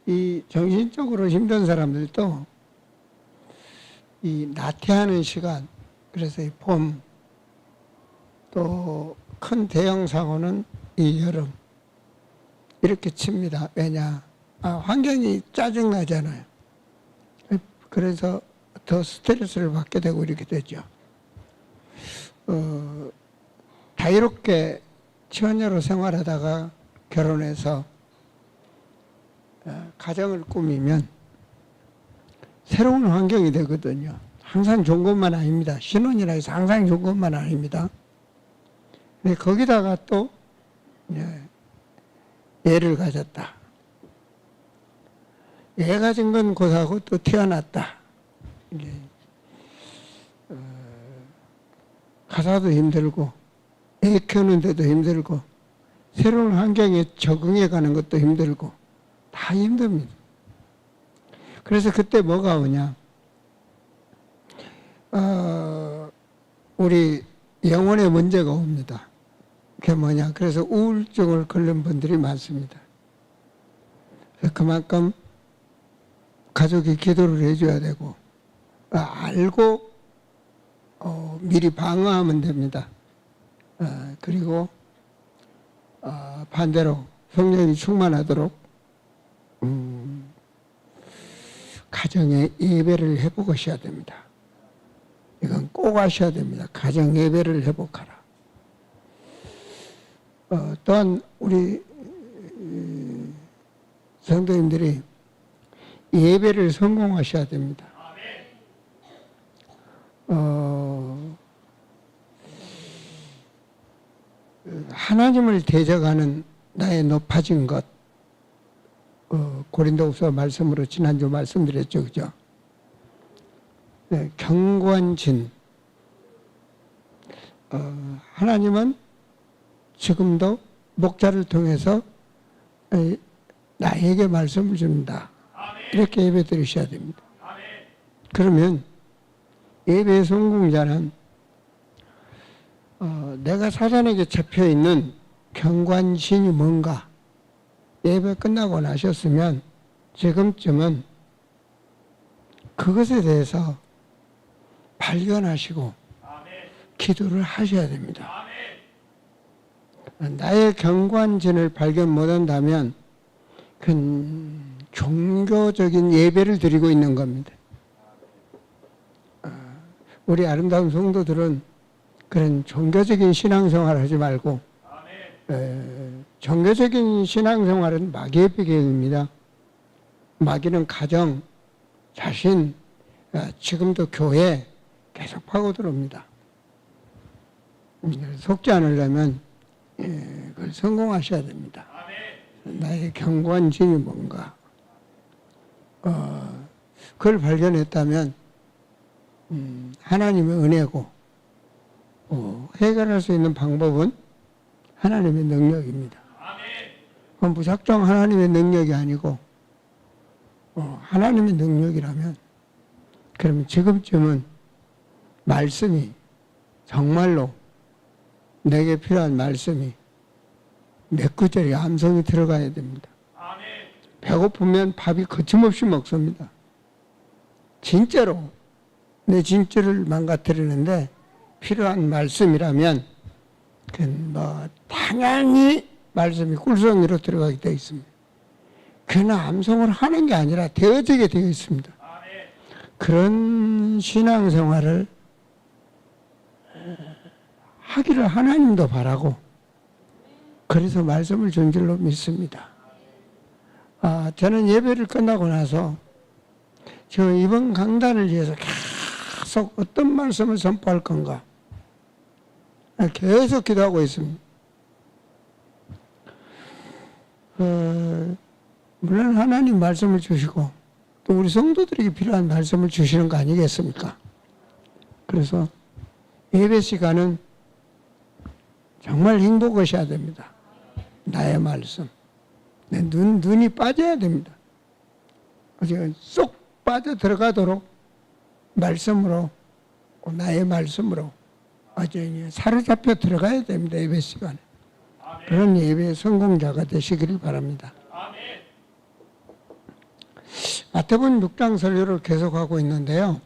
이 정신적으로 힘든 사람들도 이 나태하는 시간, 그래서 이 봄, 또 큰 대형 사고는 이 여름, 이렇게 칩니다. 왜냐? 환경이 짜증나잖아요. 그래서 더 스트레스를 받게 되고 이렇게 되죠. 자유롭게 처녀로 생활하다가 결혼해서 가정을 꾸미면 새로운 환경이 되거든요. 항상 좋은 것만 아닙니다. 신혼이라 해서 항상 좋은 것만 아닙니다. 근데 거기다가 또 애를 가졌다. 애 가진 건 곧하고 또 태어났다. 이게 가사도 힘들고 애 키우는데도 힘들고 새로운 환경에 적응해 가는 것도 힘들고 다 힘듭니다. 그래서 그때 뭐가 오냐? 우리 영혼에 문제가 옵니다. 그게 뭐냐? 그래서 우울증을 걸린 분들이 많습니다. 그만큼 가족이 기도를 해줘야 되고 알고 미리 방어하면 됩니다. 그리고 반대로 성령이 충만하도록 가정에 예배를 회복하셔야 됩니다. 이건 꼭 하셔야 됩니다. 가정 예배를 회복하라. 또한 우리 성도님들이 예배를 성공하셔야 됩니다. 하나님을 대적하는 나의 높아진 것, 고린도후서 말씀으로 지난주 말씀드렸죠, 그죠? 네, 경관진. 하나님은 지금도 목자를 통해서 나에게 말씀을 줍니다. 이렇게 예배 드리셔야 됩니다. 그러면 예배의 성공자는 내가 사단에게 잡혀있는 경관신이 뭔가 예배 끝나고 나셨으면 지금쯤은 그것에 대해서 발견하시고 기도를 하셔야 됩니다. 나의 경관진을 발견 못한다면 그건 종교적인 예배를 드리고 있는 겁니다. 우리 아름다운 성도들은 그런 종교적인 신앙생활을 하지 말고 종교적인 신앙생활은 마귀의 비경입니다. 마귀는 가정, 자신, 지금도 교회 계속 파고들어옵니다. 속지 않으려면 그걸 성공하셔야 됩니다. 나의 경관진이 뭔가 그걸 발견했다면 하나님의 은혜고 해결할 수 있는 방법은 하나님의 능력입니다. 그건 무작정 하나님의 능력이 아니고 하나님의 능력이라면 그러면 지금쯤은 말씀이 정말로 내게 필요한 말씀이 몇 구절이 암송이 들어가야 됩니다. 배고프면 밥이 거침없이 먹습니다. 진짜로 내 진짜를 망가뜨리는데 필요한 말씀이라면 당연히 말씀이 꿀송이로 들어가게 되어 있습니다. 그러나 암송을 하는 게 아니라 되어지게 되어 있습니다. 그런 신앙생활을 하기를 하나님도 바라고 그래서 말씀을 준 줄로 믿습니다. 저는 예배를 끝나고 나서 지금 이번 강단을 위해서 계속 어떤 말씀을 선포할 건가 계속 기도하고 있습니다. 물론 하나님 말씀을 주시고 또 우리 성도들에게 필요한 말씀을 주시는 거 아니겠습니까? 그래서 예배 시간은 정말 행복하셔야 됩니다. 나의 말씀. 내 눈이 빠져야 됩니다. 쏙 빠져 들어가도록 말씀으로, 나의 말씀으로 아주 사로잡혀 들어가야 됩니다. 예배 시간에. 그런 예배의 성공자가 되시기를 바랍니다. 마태복음 6장 설교를 계속하고 있는데요.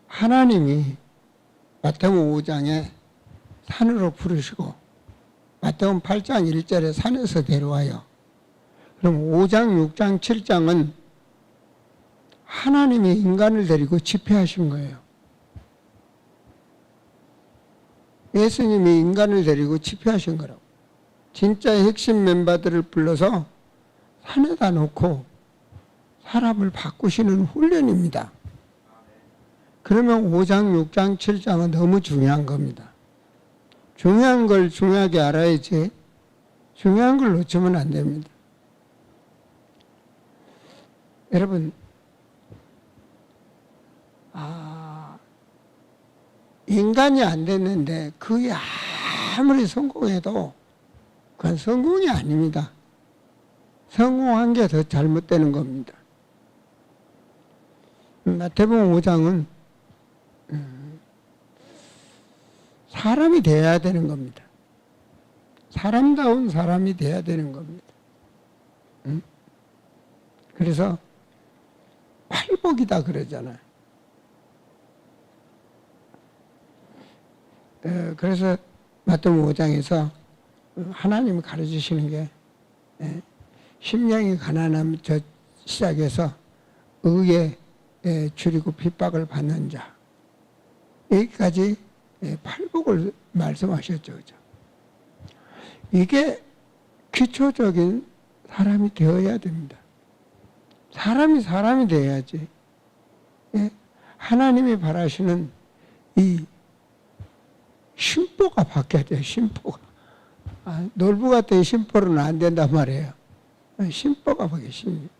하나님이 마태복음 5장에 산으로 부르시고 마태복음 8장 1절에 산에서 데려와요. 그럼 5장, 6장, 7장은 하나님이 인간을 데리고 집회하신 거예요. 예수님이 인간을 데리고 집회하신 거라고. 진짜 핵심 멤버들을 불러서 산에다 놓고 사람을 바꾸시는 훈련입니다. 그러면 5장, 6장, 7장은 너무 중요한 겁니다. 중요한 걸 중요하게 알아야지 중요한 걸 놓치면 안 됩니다. 여러분, 인간이 안 됐는데 그게 아무리 성공해도 그건 성공이 아닙니다. 성공한 게 더 잘못되는 겁니다. 마태복음 5장은 사람이 되어야 되는 겁니다. 사람다운 사람이 되어야 되는 겁니다. 그래서 팔복이다 그러잖아요. 그래서 마태복음 5장에서 하나님이 가르치시는 게 심령이 가난함 시작해서 의에 줄이고 핍박을 받는 자 여기까지 팔복을 말씀하셨죠. 그죠? 이게 기초적인 사람이 되어야 됩니다. 사람이 되어야지 하나님이 바라시는 이 심보가 바뀌어야 돼요. 심보가. 놀부 같은 심보로는 안 된단 말이에요. 심보가 바뀌어요. 심.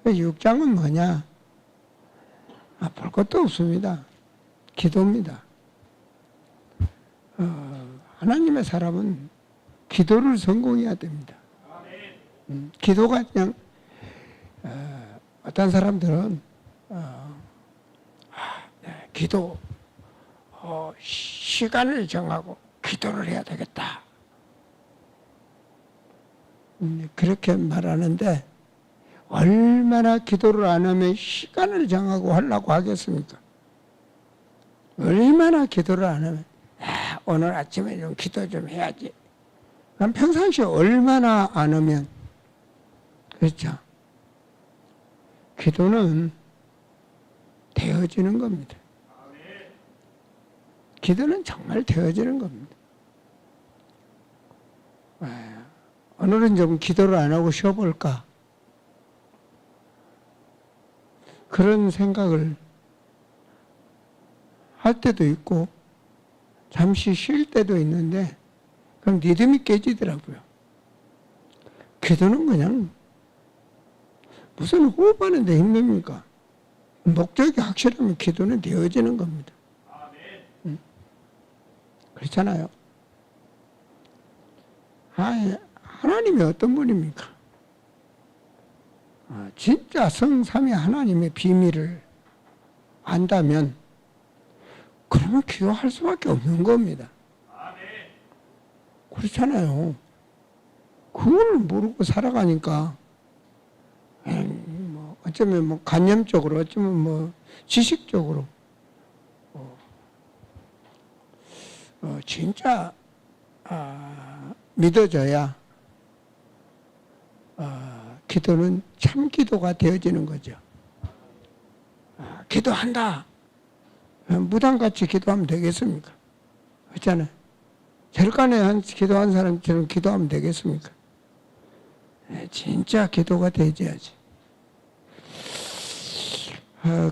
6장은 뭐냐? 볼 것도 없습니다. 기도입니다. 하나님의 사람은 기도를 성공해야 됩니다. 기도가 그냥 어떤 사람들은 기도 시간을 정하고 기도를 해야 되겠다. 그렇게 말하는데 얼마나 기도를 안 하면 시간을 정하고 하려고 하겠습니까? 얼마나 기도를 안 하면 오늘 아침에 좀 기도 좀 해야지. 그럼 평상시에 얼마나 안 하면 그렇죠? 기도는 되어지는 겁니다. 기도는 정말 되어지는 겁니다. 오늘은 좀 기도를 안 하고 쉬어볼까? 그런 생각을 할 때도 있고 잠시 쉴 때도 있는데 그럼 리듬이 깨지더라고요. 기도는 그냥 무슨 호흡하는데 힘듭니까? 목적이 확실하면 기도는 되어지는 겁니다. 그렇잖아요. 하나님이 어떤 분입니까? 진짜 성삼위 하나님의 비밀을 안다면 그러면 기도할 수밖에 없는 겁니다. 그렇잖아요. 그걸 모르고 살아가니까 어쩌면 관념적으로 어쩌면 지식적으로 진짜 믿어져야 기도는 참 기도가 되어지는 거죠. 기도한다. 무당같이 기도하면 되겠습니까? 그렇잖아요. 절간에 기도한 사람처럼 기도하면 되겠습니까? 진짜 기도가 되어야지.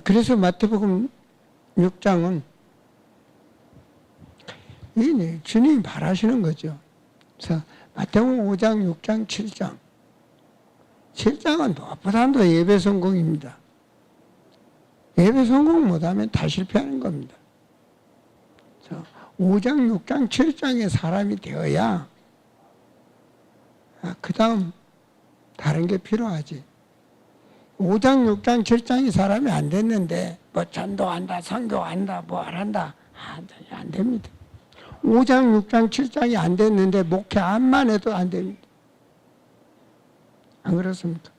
그래서 마태복음 6장은 주님이 바라시는 거죠. 그래서 마태복음 5장, 6장, 7장. 7장은 무엇보다도 예배 성공입니다. 예배 성공 못하면 다 실패하는 겁니다. 5장, 6장, 7장의 사람이 되어야 그 다음 다른 게 필요하지. 5장, 6장, 7장이 사람이 안 됐는데 전도한다, 선교한다, 한다. 안 됩니다. 5장, 6장, 7장이 안 됐는데 목회 암만 해도 안 됩니다. 안 그렇습니까?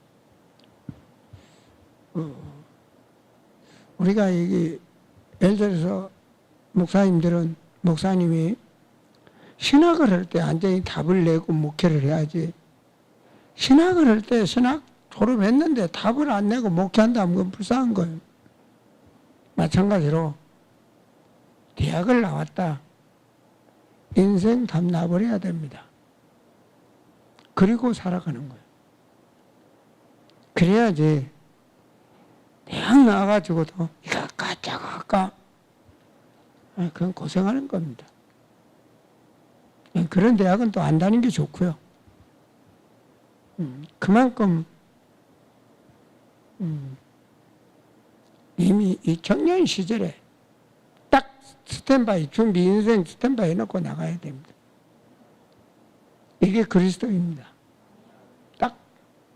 우리가 이게 예를 들어서 목사님이 신학을 할 때 완전히 답을 내고 목회를 해야지. 신학을 할 때 신학 졸업했는데 답을 안 내고 목회한다면 그건 불쌍한 거예요. 마찬가지로 대학을 나왔다. 인생 답 나버려야 됩니다. 그리고 살아가는 거예요. 그래야지 대학 나와가지고도 이거 할까 저거 할까 그건 고생하는 겁니다. 그런 대학은 또 안 다니는 게 좋고요. 그만큼 이미 이 청년 시절에 딱 스탠바이 준비 인생 스탠바이 해놓고 나가야 됩니다. 이게 그리스도입니다. 딱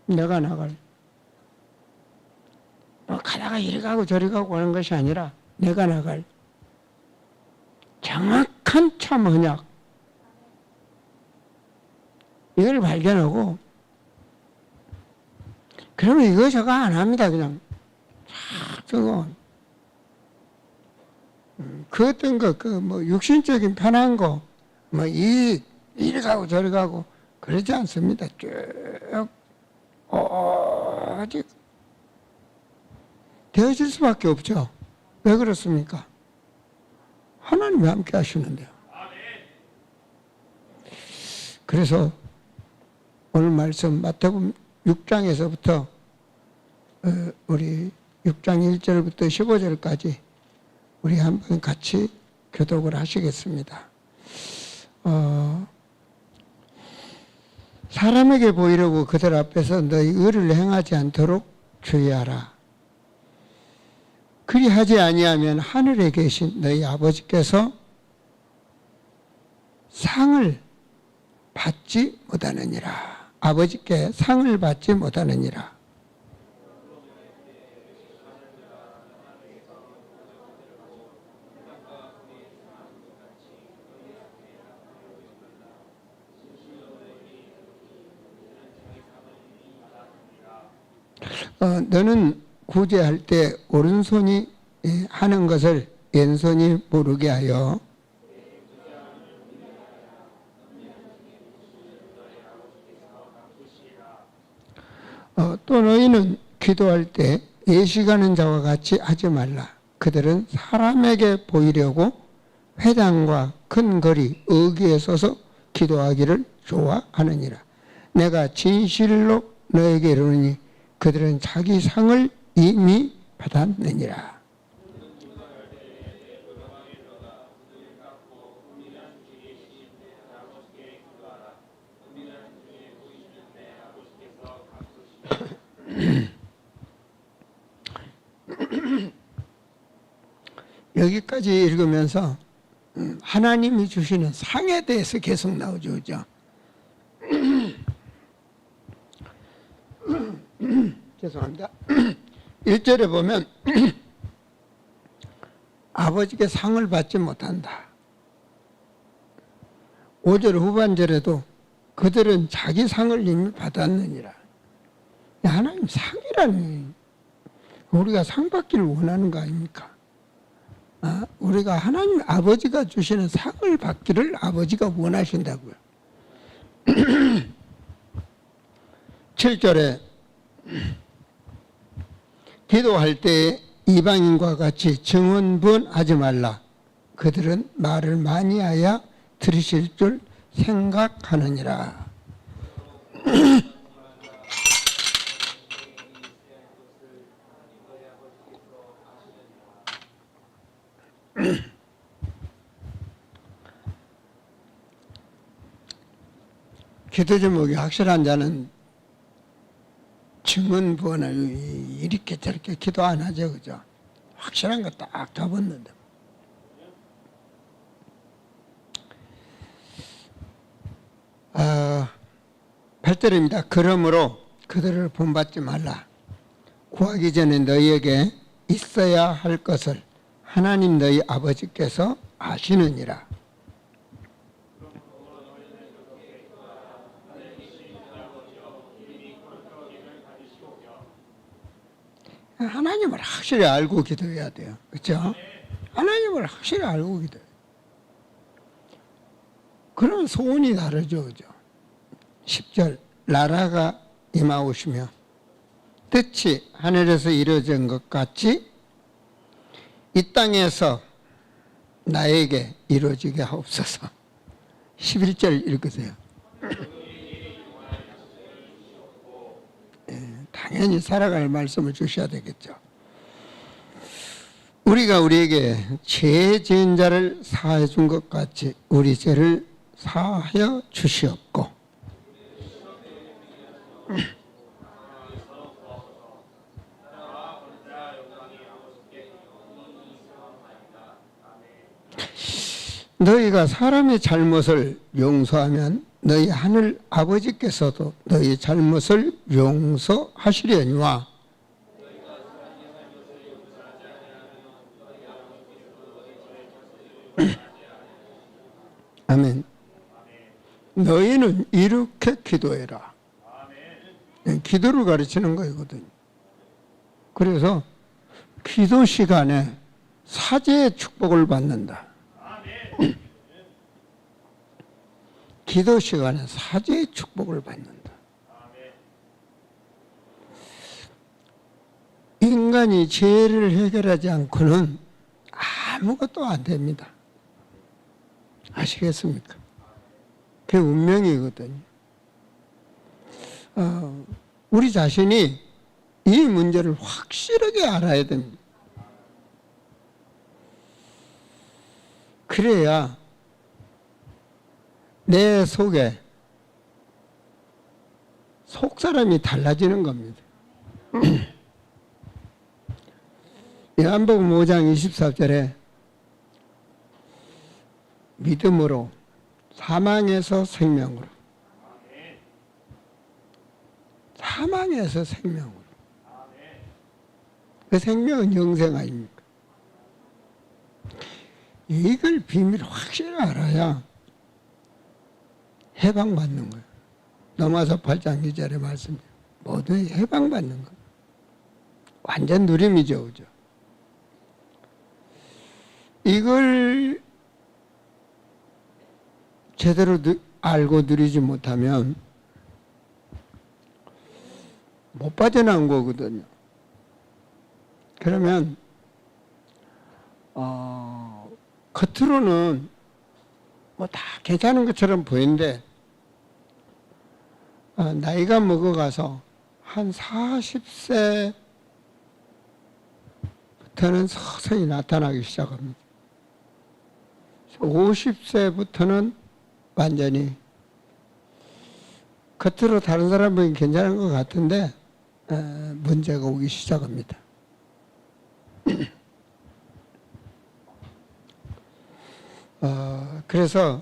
내가 나갈 가다가 이리 가고 저리 가고 하는 것이 아니라 내가 나갈 정확한 참 언약 이걸 발견하고 그러면 이거 저거 안 합니다. 그냥 저거 그 어떤 거 그 뭐 육신적인 편한 거 뭐 이리 가고 저리 가고 그러지 않습니다. 쭉 오직 되어질 수밖에 없죠. 왜 그렇습니까? 하나님이 함께 하시는데요. 그래서 오늘 말씀 마태복음 6장에서부터 우리 6장 1절부터 15절까지 우리 한번 같이 교독을 하시겠습니다. 사람에게 보이려고 그들 앞에서 너희 의를 행하지 않도록 주의하라. 그리하지 아니하면 하늘에 계신 너희 아버지께서 상을 받지 못하느니라. 아버지께 상을 받지 못하느니라. 너는 구제할 때 오른손이 하는 것을 왼손이 모르게 하여 또 너희는 기도할 때 예식하는 자와 같이 하지 말라. 그들은 사람에게 보이려고 회당과 큰 거리 어귀에 서서 기도하기를 좋아하느니라. 내가 진실로 너에게 이르노니 그들은 자기 상을 이미 받았느니라. 여기까지 읽으면서 하나님이 주시는 상에 대해서 계속 나오죠. 그죠? 죄송합니다. 1절에 보면 아버지께 상을 받지 못한다. 5절 후반절에도 그들은 자기 상을 이미 받았느니라. 하나님 상이라니 우리가 상 받기를 원하는 거 아닙니까? 우리가 하나님 아버지가 주시는 상을 받기를 아버지가 원하신다고요. 7절에 기도할 때 이방인과 같이 증언분하지 말라. 그들은 말을 많이 하여 들으실 줄 생각하느니라. 기도 제목이 확실한 자는 증언부원을 이렇게 저렇게 기도 안 하죠. 그죠? 확실한 거 딱 잡았는데. 아, 8절입니다. 그러므로 그들을 본받지 말라. 구하기 전에 너희에게 있어야 할 것을 하나님 너희 아버지께서 아시느니라. 하나님을 확실히 알고 기도해야 돼요. 그렇죠? 하나님을 확실히 알고 기도해요. 그러면 소원이 다르죠. 그죠? 10절 나라가 임하오시며 뜻이 하늘에서 이루어진 것 같이 이 땅에서 나에게 이루어지게 하옵소서. 11절 읽으세요. 당연히 살아갈 말씀을 주셔야 되겠죠. 우리가 우리에게 죄 지은 자를 사해 준 것 같이 우리 죄를 사하여 주시옵고 너희가 사람의 잘못을 용서하면 너희 하늘 아버지께서도 너희 잘못을 용서하시려니와 아멘. 너희는 이렇게 기도해라. 기도를 가르치는 거거든요. 그래서 기도 시간에 사제의 축복을 받는다. 기도 시간에 사제의 축복을 받는다. 인간이 죄를 해결하지 않고는 아무것도 안 됩니다. 아시겠습니까? 그게 운명이거든요. 우리 자신이 이 문제를 확실하게 알아야 됩니다. 그래야 내 속에 속사람이 달라지는 겁니다. 요한복음 5장 24절에 믿음으로 사망에서 생명으로 사망에서 생명으로 그 생명은 영생 아닙니까? 이걸 비밀을 확실히 알아야 해방받는 거예요. 로마서 8장 2절의 말씀 모두 해방받는 거예요. 완전 누림이죠. 그죠? 이걸 제대로 알고 누리지 못하면 못 빠져나온 거거든요. 그러면 겉으로는 뭐 다 괜찮은 것처럼 보이는데 나이가 먹어가서 한 40세부터는 서서히 나타나기 시작합니다. 50세부터는 완전히 겉으로 다른 사람은 괜찮은 것 같은데 문제가 오기 시작합니다. 그래서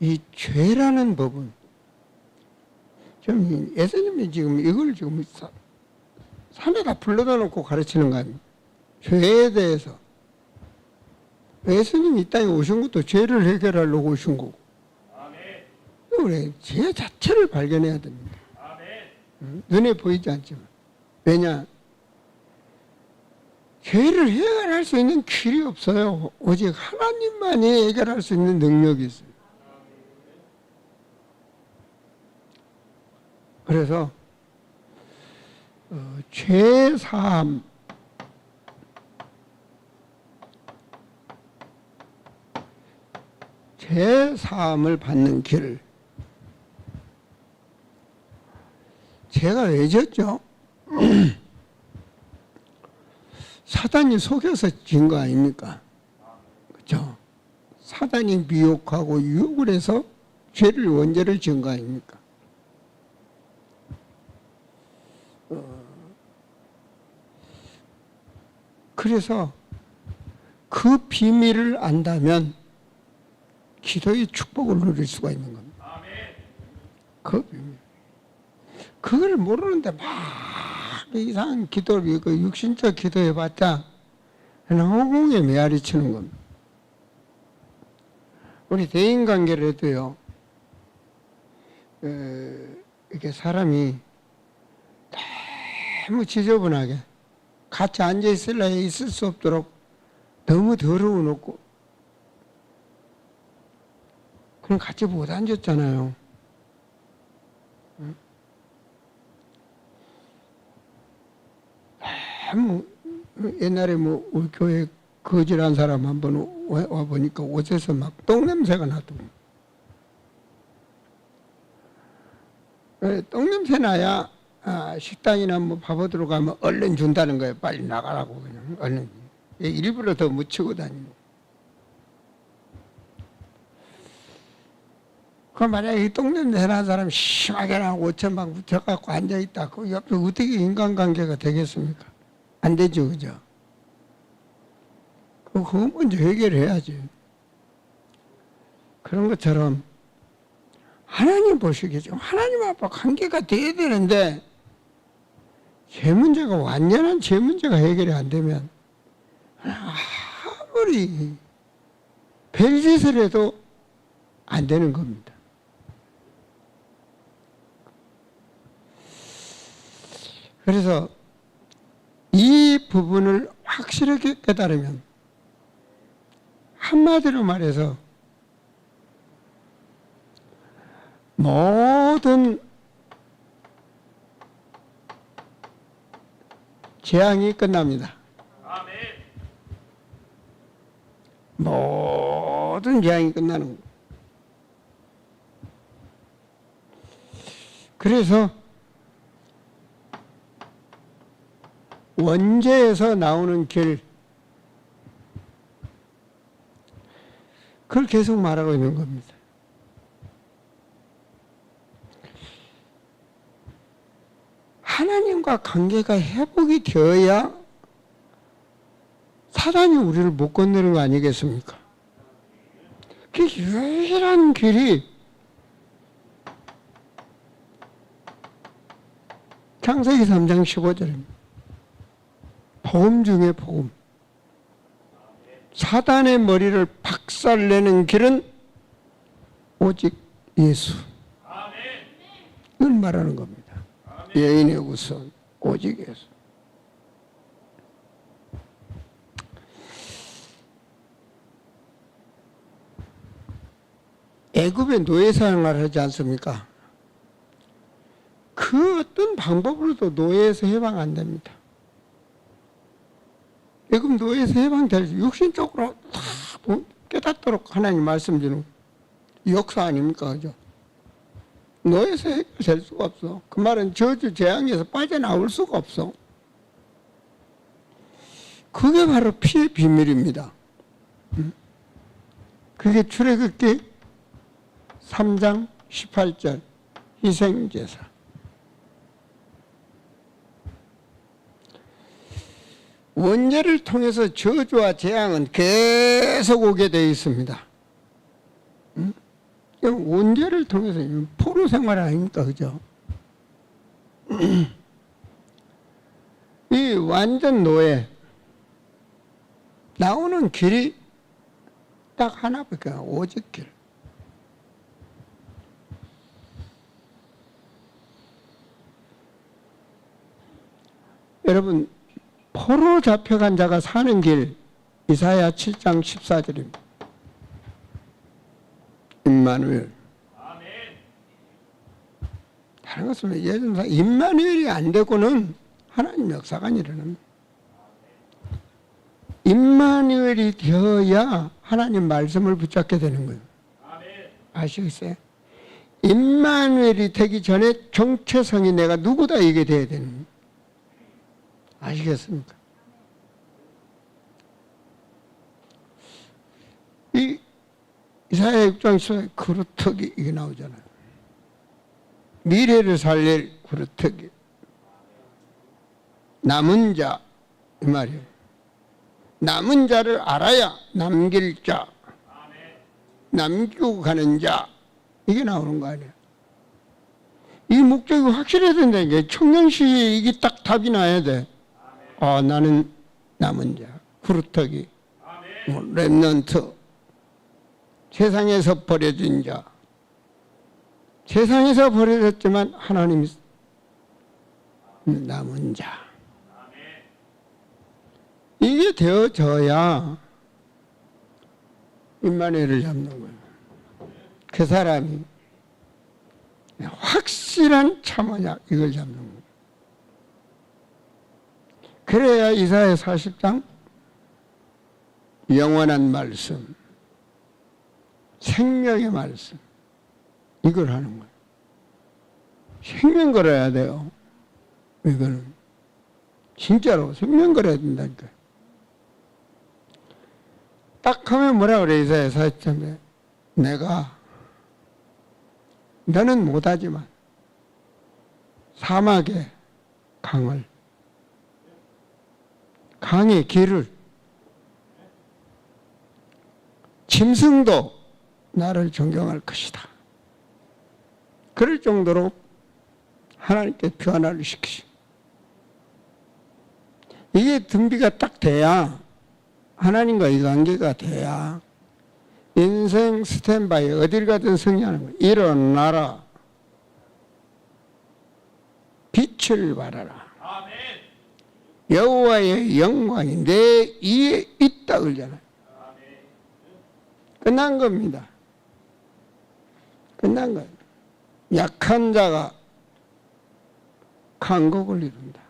이 죄라는 법은 좀 예수님이 지금 이걸 지금 산에다 불러다 놓고 가르치는 거 아닙니까? 죄에 대해서. 예수님이 이 땅에 오신 것도 죄를 해결하려고 오신 거고. 그래, 죄 자체를 발견해야 됩니다. 눈에 보이지 않지만. 왜냐? 죄를 해결할 수 있는 길이 없어요. 오직 하나님만이 해결할 수 있는 능력이 있어요. 그래서 죄사함 죄사함을 받는 길. 죄가 왜 졌죠? 사단이 속여서 진 거 아닙니까? 그렇죠? 사단이 미혹하고 유혹을 해서 죄를 원죄를 지은 거 아닙니까? 그래서 그 비밀을 안다면 기도의 축복을 누릴 수가 있는 겁니다. 그 비밀. 그걸 모르는데 막 이상한 기도를, 그 육신적 기도해봤자 허공에 메아리 치는 겁니다. 우리 대인관계를 해도요, 이렇게 사람이 너무 지저분하게 같이 앉아 있을래 있을 수 없도록 너무 더러워 놓고 그럼 같이 못 앉았잖아요. 너무 옛날에 뭐 우리 교회 거질한 사람 한번 와 보니까 옷에서 막 똥냄새가 나더라고요. 똥냄새 나야 식당이나 뭐 밥 얻으러 가면 얼른 준다는 거예요. 빨리 나가라고 그냥 얼른. 일부러 더 묻히고 다니는. 그 만약에 이 똥냄새 나는 사람이 심하게 나고 옷에 막 묻혀갖고 앉아있다. 그 옆에 어떻게 인간관계가 되겠습니까? 안 되죠, 그죠? 그거 먼저 해결해야지. 그런 것처럼 하나님 보시겠죠. 하나님 앞과 관계가 돼야 되는데 제 문제가 완전한 제 문제가 해결이 안 되면 아무리 별짓을 해도 안 되는 겁니다. 그래서 이 부분을 확실하게 깨달으면 한마디로 말해서 모든 재앙이 끝납니다. 아멘. 모든 재앙이 끝나는 거예요. 그래서 원죄에서 나오는 길, 그걸 계속 말하고 있는 겁니다. 하나님과 관계가 회복이 되어야 사단이 우리를 못 건드는 거 아니겠습니까? 그 유일한 길이 창세기 3장 15절입니다. 복음 중에 복음. 사단의 머리를 박살내는 길은 오직 예수. 이걸 말하는 겁니다. 여인의 우선 오직 예수. 애굽의 노예 생활을 하지 않습니까? 그 어떤 방법으로도 노예에서 해방 안 됩니다. 애굽 노예에서 해방될 육신적으로 다 깨닫도록 하나님 말씀 주는 역사 아닙니까? 그죠? 노예에서 해결될 수가 없어. 그 말은 저주 재앙에서 빠져나올 수가 없어. 그게 바로 피의 비밀입니다. 그게 출애굽기 3장 18절 희생제사. 원죄를 통해서 저주와 재앙은 계속 오게 되어 있습니다. 원죄를 통해서 포로 생활 아닙니까? 그죠? 이 완전 노예 나오는 길이 딱 하나밖에 없어요. 오직 길. 여러분 포로 잡혀간 자가 사는 길 이사야 7장 14절입니다. 임마누엘. 다른 것은 예전사 임마누엘이 안 되고는 하나님 역사가 안 일어납니다. 임마누엘이 되어야 하나님 말씀을 붙잡게 되는 거예요. 아시겠어요? 임마누엘이 되기 전에 정체성이 내가 누구다 이게 돼야 되는 거예요. 아시겠습니까? 이 이사야 6장 10절에 그루터기 이게 나오잖아요. 미래를 살릴 그루터기. 남은 자 이 말이에요. 남은 자를 알아야 남길 자, 남기고 가는 자 이게 나오는 거 아니에요. 이 목적이 확실해야 된다는 게 청년시에 이게 딱 답이 나야 돼. 나는 남은 자, 그루터기, 렘넌트, 세상에서 버려진 자. 세상에서 버려졌지만 하나님이 남은 자. 이게 되어져야 임마누엘을 잡는 거예요. 그 사람이 확실한 참언약 이걸 잡는 거예요. 그래야 이사야 40장 영원한 말씀, 생명의 말씀 이걸 하는 거예요. 생명 걸어야 돼요. 이거는 진짜로 생명 걸어야 된다니까요. 딱 하면 뭐라 그래 이사야 40장에 내가 너는 못하지만 사막의 강을 강의 길을 짐승도 나를 존경할 것이다. 그럴 정도로 하나님께 변화를 시키시. 이게 등비가 딱 돼야 하나님과의 관계가 돼야 인생 스탠바이 어딜 가든 승리하는 거예요. 일어나라. 빛을 발하라. 아멘. 여호와의 영광이 내 이에 있다 그러잖아요. 아멘. 끝난 겁니다. 끝난 거예요. 약한 자가 강국을 이룬다.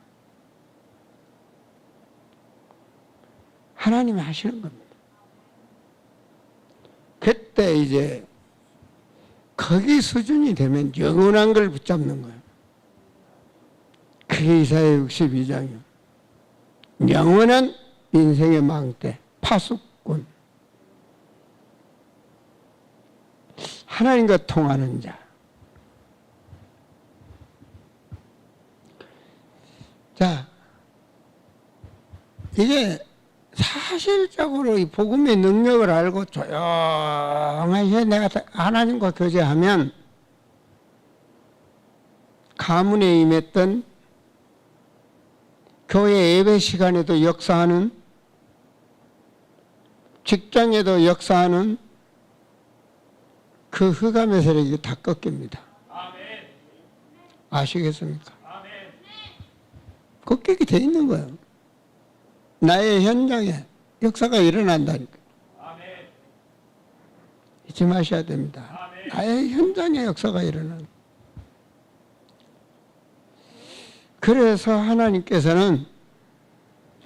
하나님이 하시는 겁니다. 그때 이제 거기 수준이 되면 영원한 걸 붙잡는 거예요. 그게 이사야 62장이요. 영원한 인생의 망대, 파수꾼. 하나님과 통하는 자. 자, 이게 사실적으로 이 복음의 능력을 알고 조용하게 내가 하나님과 교제하면 가문에 임했던 교회 예배 시간에도 역사하는 직장에도 역사하는 그 흑암의 세력이 다 꺾입니다. 아시겠습니까? 꺾이게 돼 있는 거예요. 나의 현장에 역사가 일어난다니까. 잊지 마셔야 됩니다. 나의 현장에 역사가 일어나는. 그래서 하나님께서는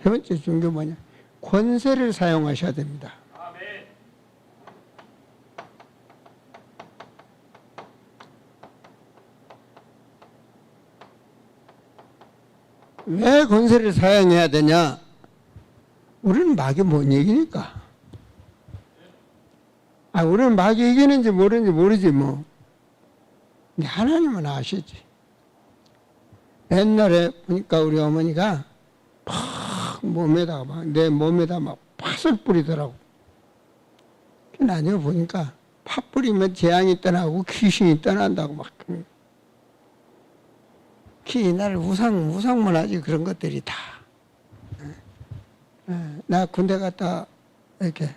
세 번째 중요한 게 뭐냐? 권세를 사용하셔야 됩니다. 왜 권세를 사용해야 되냐? 우리는 마귀 못 이기니까. 우리는 마귀 이기는지 모르지 뭐. 근데 하나님은 아시지. 옛날에 보니까 우리 어머니가 내 몸에다 막 팥을 뿌리더라고. 나중에 보니까 팥 뿌리면 재앙이 떠나고 귀신이 떠난다고 막. 옛날 우상만 하지 그런 것들이 다. 나 군대 갔다 이렇게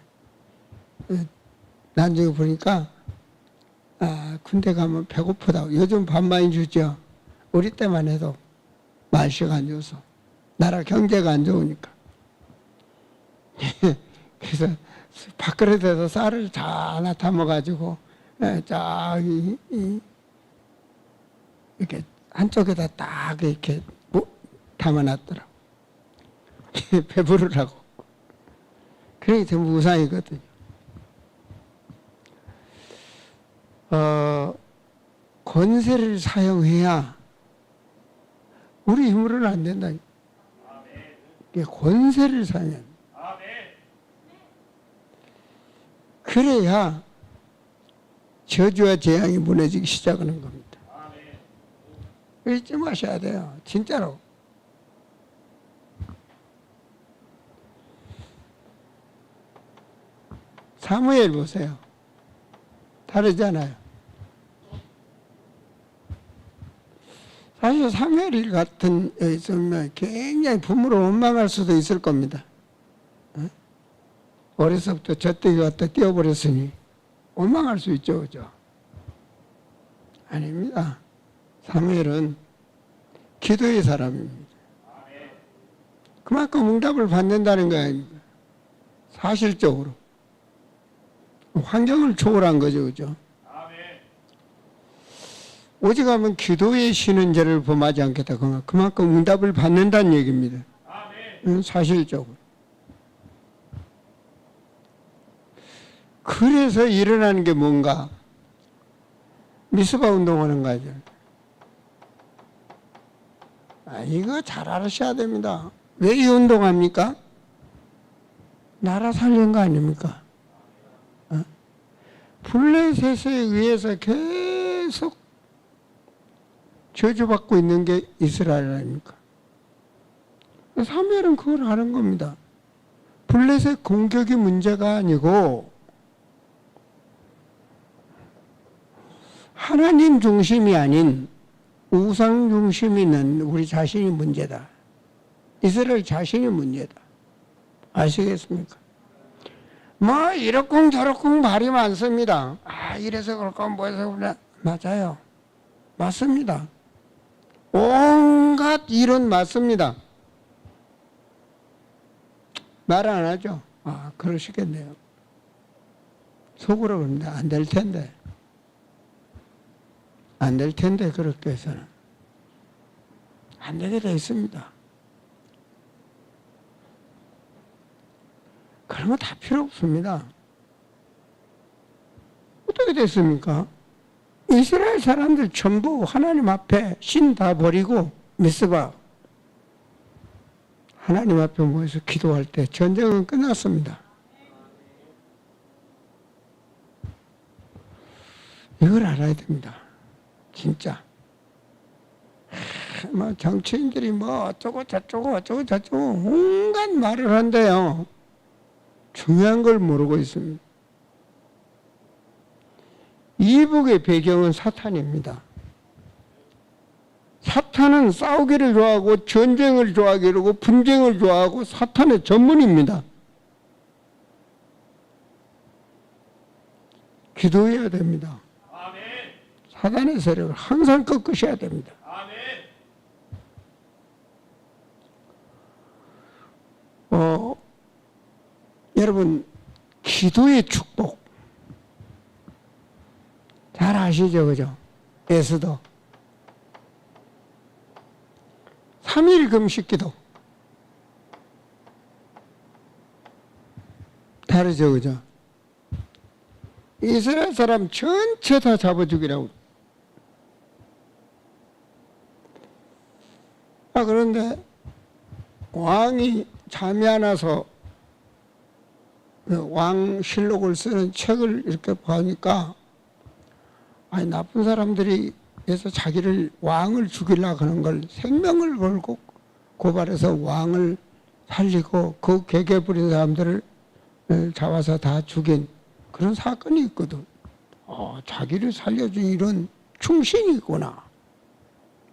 나중에 보니까 군대 가면 배고프다고. 요즘 밥 많이 주죠. 우리 때만 해도 날씨가 안 좋아서 나라 경제가 안 좋으니까. 그래서 밥그릇에서 쌀을 다 담아가지고 쫙 이렇게 한쪽에다 딱 이렇게 담아놨더라고. 배부르라고. 그게 전부 우상이거든요. 권세를 사용해야 우리 힘으로는 안 된다. 권세를 사용해야 돼. 그래야 저주와 재앙이 무너지기 시작하는 겁니다. 잊지 마셔야 돼요. 진짜로. 사무엘 보세요. 다르잖아요. 사실 사무엘 같은 있으면 굉장히 부모를 원망할 수도 있을 겁니다. 어려서부터 젖대기 갖다 띄워버렸으니 원망할 수 있죠, 그죠? 아닙니다. 사무엘은 기도의 사람입니다. 그만큼 응답을 받는다는 거 아닙니까? 사실적으로. 환경을 초월한 거죠, 그죠? 오직하면 기도에 쉬는 죄를 범하지 않겠다. 그만큼 응답을 받는다는 얘기입니다. 사실적으로. 그래서 일어나는 게 뭔가? 미스바 운동하는 거죠. 이거 잘 알으셔야 됩니다. 왜 이 운동합니까? 나라 살린 거 아닙니까? 블레셋에 의해서 계속 저주받고 있는 게 이스라엘 아닙니까? 사무엘은 그걸 아는 겁니다. 블레셋 공격이 문제가 아니고 하나님 중심이 아닌 우상 중심이 있는 우리 자신이 문제다. 이스라엘 자신이 문제다. 아시겠습니까? 뭐 이렇쿵 저렇쿵 말이 많습니다. 이래서 그럴까 뭐해서 그래. 맞아요. 맞습니다. 온갖 이론 맞습니다. 말 안 하죠. 그러시겠네요. 속으로 그럽니다. 안 될 텐데. 안 될 텐데 그렇게 해서는. 안 되게 돼 있습니다. 그러면 다 필요 없습니다. 어떻게 됐습니까? 이스라엘 사람들 전부 하나님 앞에 신 다 버리고 미스바 하나님 앞에 모여서 기도할 때 전쟁은 끝났습니다. 이걸 알아야 됩니다. 진짜. 뭐 정치인들이 뭐 어쩌고 저쩌고 온갖 말을 한대요. 중요한 걸 모르고 있습니다. 이북의 배경은 사탄입니다. 사탄은 싸우기를 좋아하고 전쟁을 좋아하기로 하고 분쟁을 좋아하고 사탄의 전문입니다. 기도해야 됩니다. 사탄의 세력을 항상 꺾으셔야 됩니다. 여러분 기도의 축복 잘 아시죠, 그죠? 에스더 3일 금식기도 다르죠, 그죠? 이스라엘 사람 전체 다 잡아 죽이라고. 그런데 왕이 잠이 안 와서 왕실록을 쓰는 책을 이렇게 보니까 나쁜 사람들이 그래서 자기를 왕을 죽이려고 하는 걸 생명을 걸고 고발해서 왕을 살리고 그 개개 부린 사람들을 잡아서 다 죽인 그런 사건이 있거든. 자기를 살려준 이런 충신이 있구나.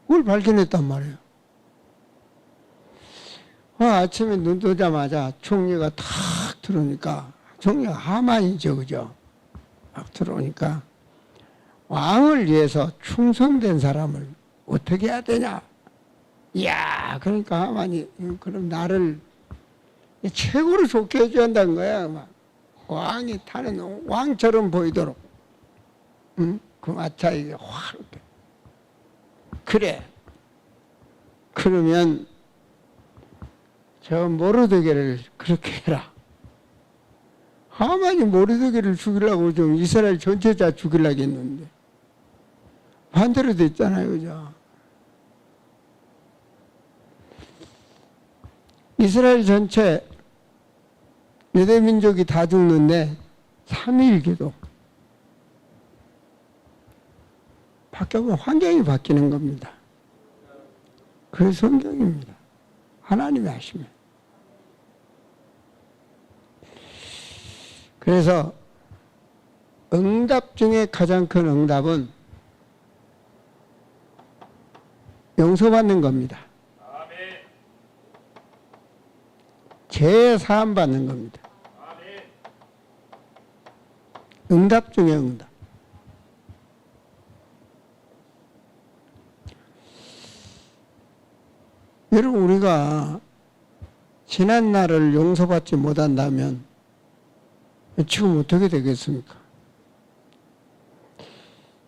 그걸 발견했단 말이에요. 아침에 눈 뜨자마자 총리가 탁 들어오니까, 총리가 하만이죠, 그죠? 딱 들어오니까 왕을 위해서 충성된 사람을 어떻게 해야 되냐? 이야, 그러니까 하만이 그럼 나를 최고로 좋게 해줘야 한다는 거야. 막 왕이 타는 왕처럼 보이도록. 그 마차에게 확 이렇게. 그래. 그러면 저 모르드게를 그렇게 해라. 하만이 모르드게를 죽이려고 좀 이스라엘 전체 다 죽이려고 했는데 반대로 됐잖아요, 그죠? 이스라엘 전체 유대 민족이 다 죽는데 3일 기도. 바뀌면 환경이 바뀌는 겁니다. 그게 성경입니다. 하나님이 하시면. 그래서 응답 중에 가장 큰 응답은 용서받는 겁니다. 죄 사함 받는 겁니다. 응답 중에 응답. 여러분, 우리가 지난 날을 용서받지 못한다면 지금 어떻게 되겠습니까?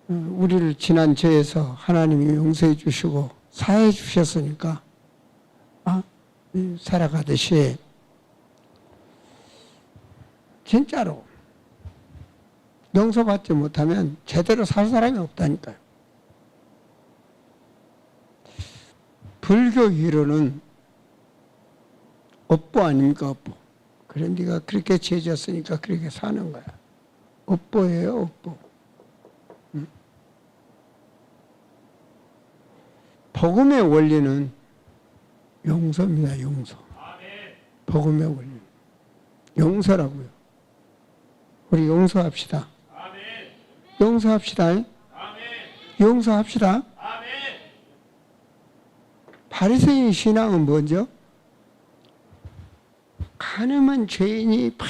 우리를 지난 죄에서 하나님이 용서해 주시고 사해 주셨으니까 살아가듯이 진짜로 용서받지 못하면 제대로 살 사람이 없다니까요. 불교 이론은 업보 아닙니까? 업보. 그래 네가 그렇게 죄 졌으니까 그렇게 사는 거야. 업보예요, 업보. 복음의 원리는 용서입니다, 용서. 복음의 원리. 용서라고요. 우리 용서합시다. 용서합시다. 용서합시다. 바리새인 신앙은 뭐죠? 가늠한 죄인이 막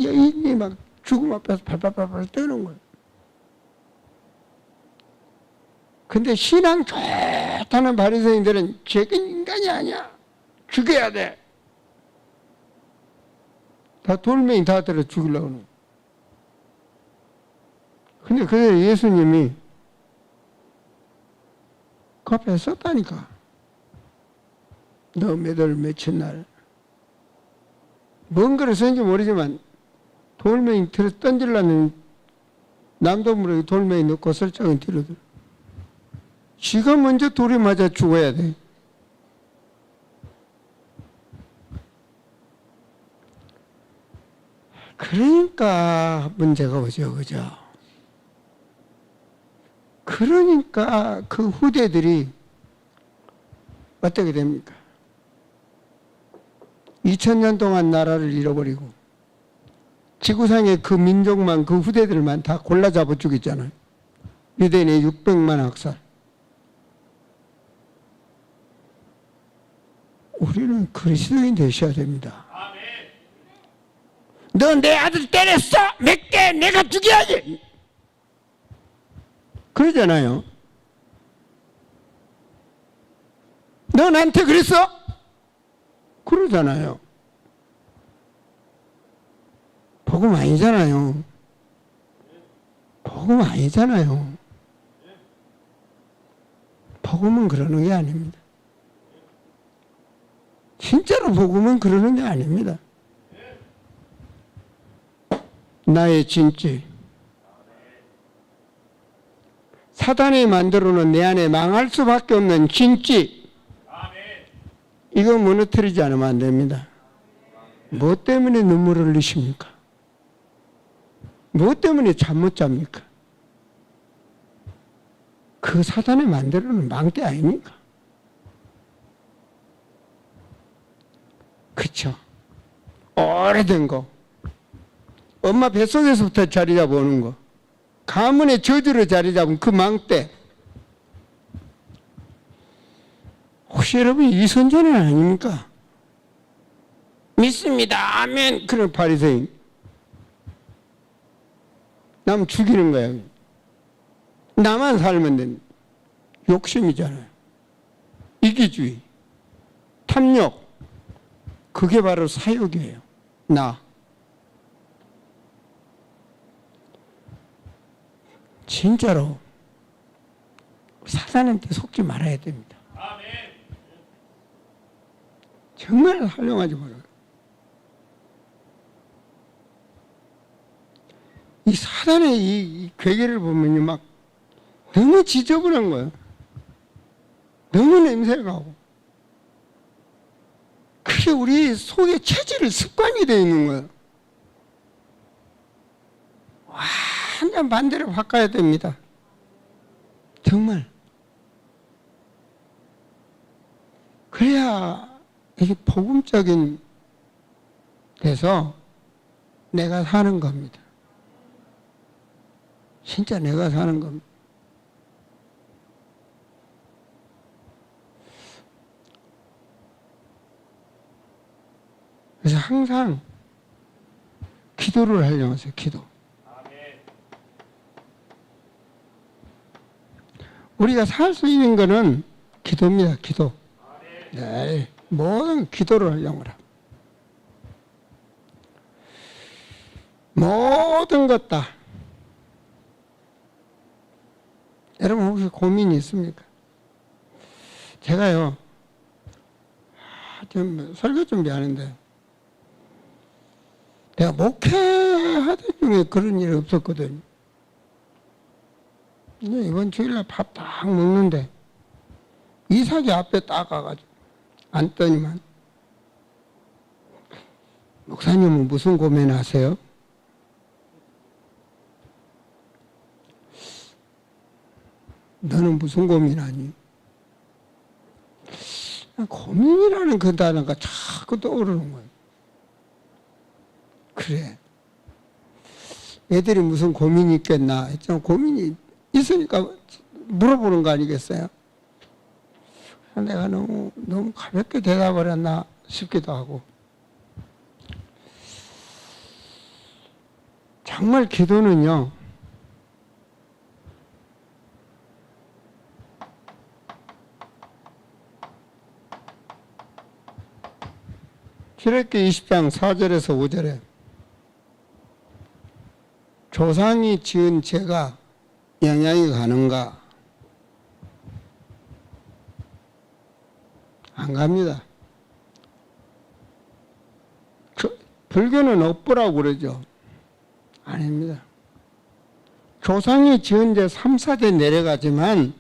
여인이 막 죽음 앞에서 발발발발 떠는 거예요. 근데 신앙 좋다는 바리새인들은 죄가 인간이 아니야. 죽여야 돼. 다 돌멩이 다 들어 죽이려고 하는 거예요. 근데 그때 예수님이 그 앞에 썼다니까. 너 몇월 며칠 날 뭔 글을 썼는지 모르지만 돌멩이 들어 던지려는 남도 모르게 돌멩이 넣고 설정은 뒤로 들어. 지가 먼저 돌에 맞아 죽어야 돼. 그러니까 문제가 오죠, 그죠? 그러니까 그 후대들이 어떻게 됩니까? 2000년 동안 나라를 잃어버리고 지구상의 그 민족만, 그 후대들만 다 골라 잡아 죽였잖아요. 유대인의 600만 학살. 우리는 그리스도인 되셔야 됩니다. 너 내 아들 때렸어? 몇 개? 내가 죽여야지. 그러잖아요. 너 나한테 그랬어? 그러잖아요. 복음 아니잖아요. 복음 아니잖아요. 복음은 그러는 게 아닙니다. 진짜로 복음은 그러는 게 아닙니다. 나의 진지. 사단이 만들어놓은 내 안에 망할 수밖에 없는 진지. 이거 무너뜨리지 않으면 안 됩니다. 뭐 때문에 눈물을 흘리십니까? 뭐 때문에 잠 못 잡니까? 그 사단이 만들어놓은 망대 아닙니까? 그쵸? 오래된 거. 엄마 뱃속에서부터 자리 잡아오는 거. 가문의 저주로 자리 잡은 그 망대. 혹시 여러분 이선전은 아닙니까? 믿습니다. 아멘. 그런 바리새인. 남 죽이는 거야. 나만 살면 된다. 욕심이잖아요. 이기주의. 탐욕. 그게 바로 사욕이에요. 나. 진짜로 사단한테 속지 말아야 됩니다. 정말 활용하지 말아요. 이 사단의 이 괴계를 보면요, 막 너무 지저분한 거예요. 너무 냄새가 나고. 그게 우리 속에 체질을 습관이 되어 있는 거예요. 완전 반대로 바꿔야 됩니다. 정말. 그래야 이게 복음적인 데서 내가 사는 겁니다. 진짜 내가 사는 겁니다. 그래서 항상 기도를 하려고 하세요. 기도. 우리가 살 수 있는 거는 기도입니다. 기도. 네, 모든 기도를 영어라. 모든 것 다. 여러분 혹시 고민이 있습니까? 제가요, 좀 설교 준비하는데 내가 목회하던 중에 그런 일이 없었거든요. 근데 이번 주일날 밥 딱 먹는데 이삭이 앞에 딱 가가지고 앉더니만 목사님은 무슨 고민하세요? 너는 무슨 고민하니? 고민이라는 그 단어가 자꾸 떠오르는 거예요. 그래. 애들이 무슨 고민이 있겠나 했지만 고민이 있으니까 물어보는 거 아니겠어요? 내가 너무 가볍게 대답을 했나 싶기도 하고. 정말 기도는요, 출애굽기 20장 4절에서 5절에 조상이 지은 죄가 영향이 가는가? 안 갑니다. 불교는 업보라고 그러죠. 아닙니다. 조상이 지은 죄 3, 4대 내려가지만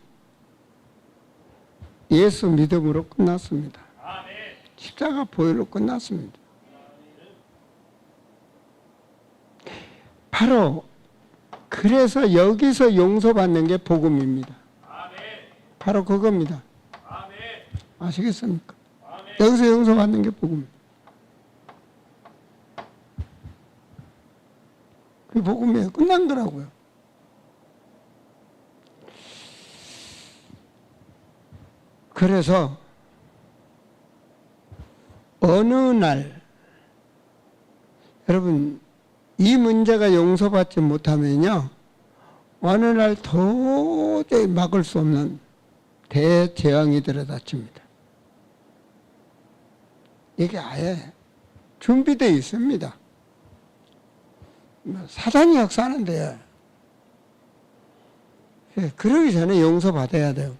예수 믿음으로 끝났습니다. 십자가 보혈로 끝났습니다. 바로 그래서 여기서 용서받는 게 복음입니다. 바로 그겁니다. 아시겠습니까? 여기서 용서받는 게 복음입니다. 그 복음이에요. 끝난 거라고요. 그래서 어느 날 여러분 이 문제가 용서받지 못하면요 어느 날 도저히 막을 수 없는 대재앙이 들어닥칩니다. 이게 아예 준비되어 있습니다. 사단이 역사하는데 그러기 전에 용서받아야 돼요.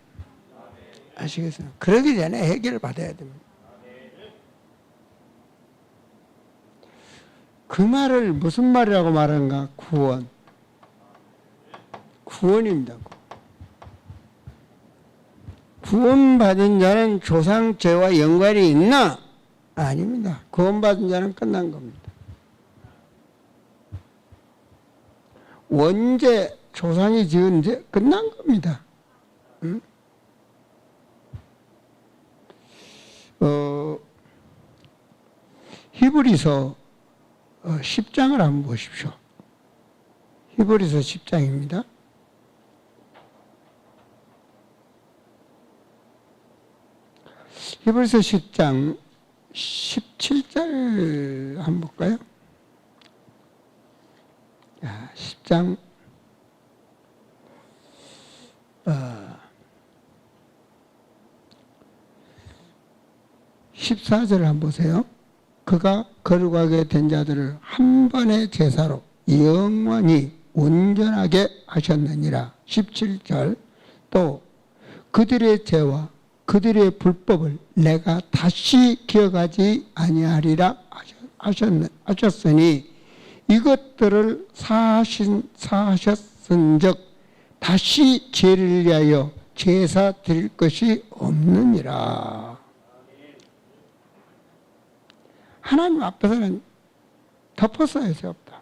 아시겠어요? 그러기 전에 해결을 받아야 됩니다. 그 말을 무슨 말이라고 말하는가? 구원. 구원입니다. 구원받은 자는 조상죄와 연관이 있나? 아닙니다. 구원받은 자는 끝난 겁니다. 원죄, 조상이 지은 죄 끝난 겁니다. 응? 히브리서 10장을 한번 보십시오. 히브리서 10장입니다. 히브리서 10장 17절 한번 볼까요? 10장 14절을 한번 보세요. 그가 거룩하게 된 자들을 한 번의 제사로 영원히 온전하게 하셨느니라. 17절 또 그들의 죄와 그들의 불법을 내가 다시 기억하지 아니하리라 하셨으니 이것들을 사하셨은즉 다시 죄를 위하여 제사 드릴 것이 없느니라. 하나님 앞에서는 덮었어요. 죄 없다.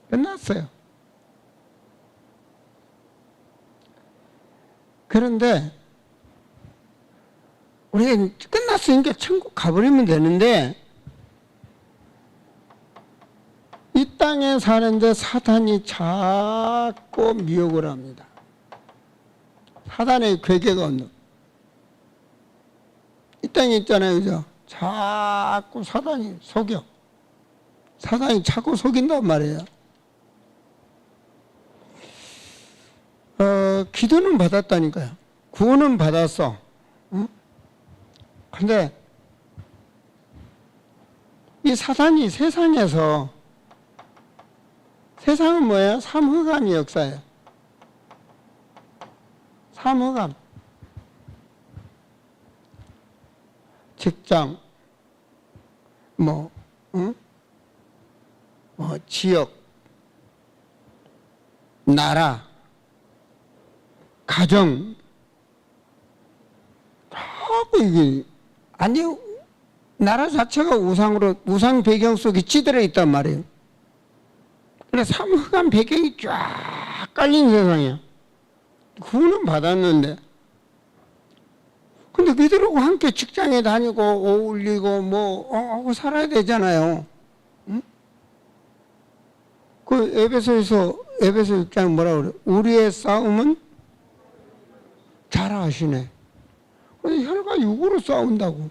끝났어요. 그런데 우리가 끝났으니까 천국 가버리면 되는데 이 땅에 사는데 사탄이 자꾸 미혹을 합니다. 사단의 괴계가 없는 이 땅에 있잖아요. 그죠? 자꾸 사단이 속여. 사단이 자꾸 속인단 말이에요. 기도는 받았다니까요. 구원은 받았어. 응? 근데 이 사단이 세상에서, 세상은 뭐예요? 삼흑암이 역사예요. 삼흑암. 직장, 지역, 나라, 가정, 자꾸 이게, 아니, 나라 자체가 우상 배경 속에 찌들어 있단 말이에요. 그래서 삼흑암 배경이 쫙 깔린 세상이야. 구원은 받았는데. 근데 그들하고 함께 직장에 다니고, 어울리고, 하고 살아야 되잖아요. 응? 그 에베소 6장 뭐라 그래? 우리의 싸움은 잘 아시네. 근데 혈과 육으로 싸운다고.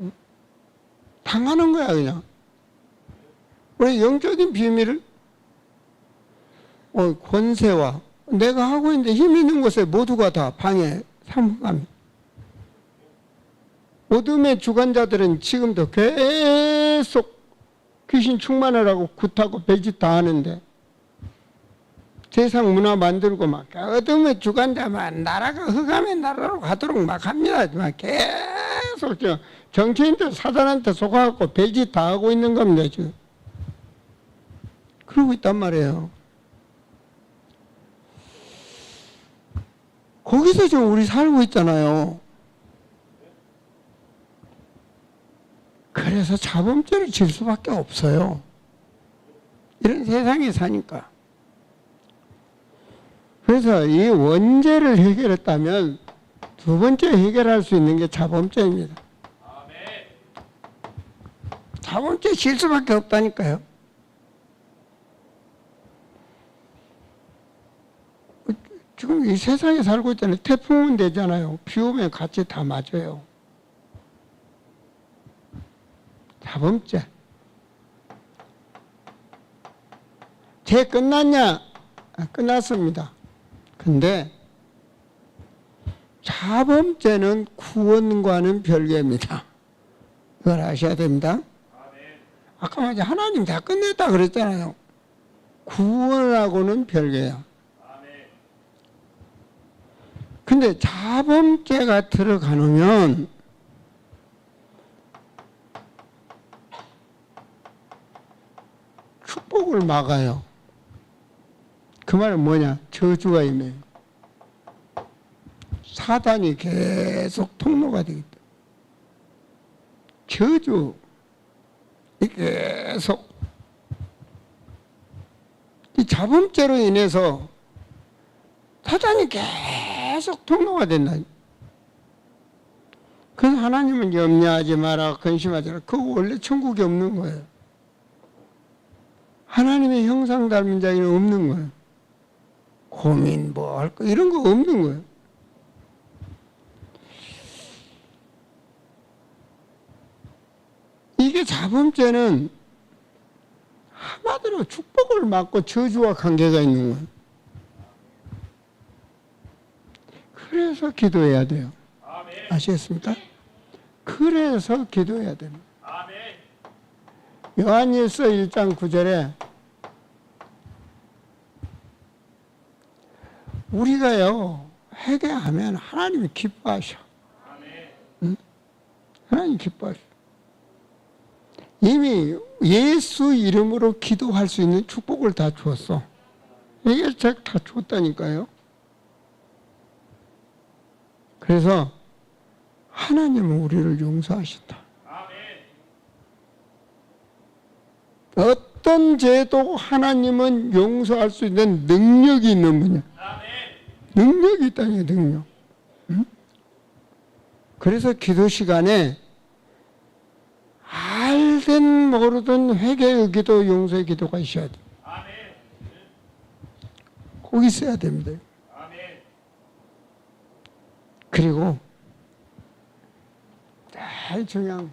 응? 당하는 거야, 그냥. 우리 영적인 비밀을, 권세와 내가 하고 있는데 힘 있는 곳에 모두가 다 방해, 삼흑암. 어둠의 주관자들은 지금도 계속 귀신 충만하라고 굿하고 별짓 다 하는데, 세상 문화 만들고 막 어둠의 주관자만 나라가 흑암의 나라로 가도록 막 합니다. 막 계속 정치인들 사단한테 속아갖고 별짓 다 하고 있는 겁니다, 지금. 그러고 있단 말이에요. 거기서 지금 우리 살고 있잖아요. 그래서 자범죄를 질 수밖에 없어요. 이런 세상에 사니까. 그래서 이 원죄를 해결했다면 두 번째 해결할 수 있는 게 자범죄입니다. 자범죄 질 수밖에 없다니까요. 지금 이 세상에 살고 있잖아요. 태풍은 되잖아요. 비 오면 같이 다 맞아요. 자범죄. 죄 끝났냐? 끝났습니다. 근데 자범죄는 구원과는 별개입니다. 그걸 아셔야 됩니다. 아까 말했죠. 하나님 다 끝냈다 그랬잖아요. 구원하고는 별개야. 근데 자범죄가 들어가면 축복을 막아요. 그 말은 뭐냐? 저주가 임해요. 사단이 계속 통로가 되겠다. 저주 계속 이 자범죄로 인해서 사단이 계속 통로가 된다. 그래서 하나님은 염려하지 마라, 근심하지 마라. 그거 원래 천국에 없는 거예요. 하나님의 형상 닮은 자에는 없는 거예요. 고민 뭐 할 거 이런 거 없는 거예요. 이게 자범죄는 한마디로 축복을 막고 저주와 관계가 있는 거예요. 그래서 기도해야 돼요. 아시겠습니까? 그래서 기도해야 됩니다. 요한일서 1장 9절에 우리가요 회개하면 하나님이 기뻐하셔. 응? 하나님 기뻐하셔. 이미 예수 이름으로 기도할 수 있는 축복을 다 주었어. 이게 다 줬다니까요. 그래서 하나님은 우리를 용서하신다. 어떤 죄도 하나님은 용서할 수 있는 능력이 있는 분이야. 능력이 있다니, 능력. 응? 그래서 기도 시간에 알든 모르든 회개의 기도, 용서의 기도가 있어야 돼. 꼭 있어야 됩니다. 그리고 제일 중요한